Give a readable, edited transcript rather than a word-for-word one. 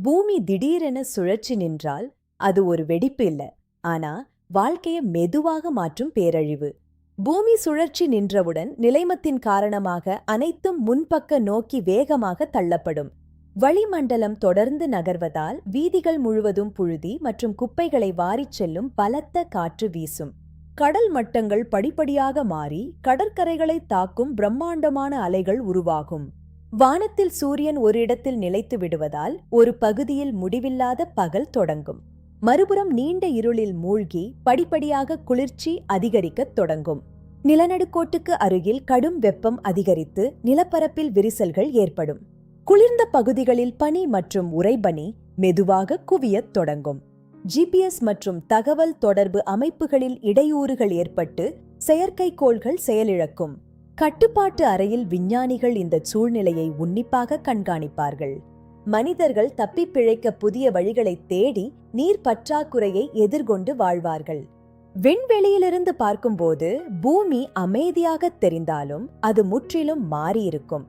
பூமி திடீரென சுழற்சி நின்றால் அது ஒரு வெடிப்பு இல்ல, ஆனா வாழ்க்கைய மெதுவாக மாற்றும் பேரழிவு. பூமி சுழற்சி நின்றவுடன் நிலைமத்தின் காரணமாக அனைத்தும் முன்பக்க நோக்கி வேகமாக தள்ளப்படும். வளிமண்டலம் தொடர்ந்து நகர்வதால் வீதிகள் முழுவதும் புழுதி மற்றும் குப்பைகளை வாரிச் செல்லும் பலத்த காற்று வீசும். கடல் மட்டங்கள் படிப்படியாக மாறி கடற்கரைகளை தாக்கும் பிரம்மாண்டமான அலைகள் உருவாகும். வானத்தில் சூரியன் ஒரு இடத்தில் நிலைத்து விடுவதால் ஒரு பகுதியில் முடிவில்லாத பகல் தொடங்கும். மறுபுறம் நீண்ட இருளில் மூழ்கி படிப்படியாக குளிர்ச்சி அதிகரிக்கத் தொடங்கும். நிலநடுக்கோட்டுக்கு அருகில் கடும் வெப்பம் அதிகரித்து நிலப்பரப்பில் விரிசல்கள் ஏற்படும். குளிர்ந்த பகுதிகளில் பனி மற்றும் உறைபனி மெதுவாக குவியத் தொடங்கும். ஜிபிஎஸ் மற்றும் தகவல் தொடர்பு அமைப்புகளில் இடையூறுகள் ஏற்பட்டு செயற்கைக்கோள்கள் செயலிழக்கும். கட்டுப்பாட்டு அறையில் விஞ்ஞானிகள் இந்த சூழ்நிலையை உன்னிப்பாக கண்காணிப்பார்கள். மனிதர்கள் தப்பிப் பிழைக்க புதிய வழிகளை தேடி நீர் பற்றாக்குறையை எதிர்கொண்டு வாழ்வார்கள். விண்வெளியிலிருந்து பார்க்கும்போது பூமி அமைதியாக தெரிந்தாலும் அது முற்றிலும் மாறியிருக்கும்.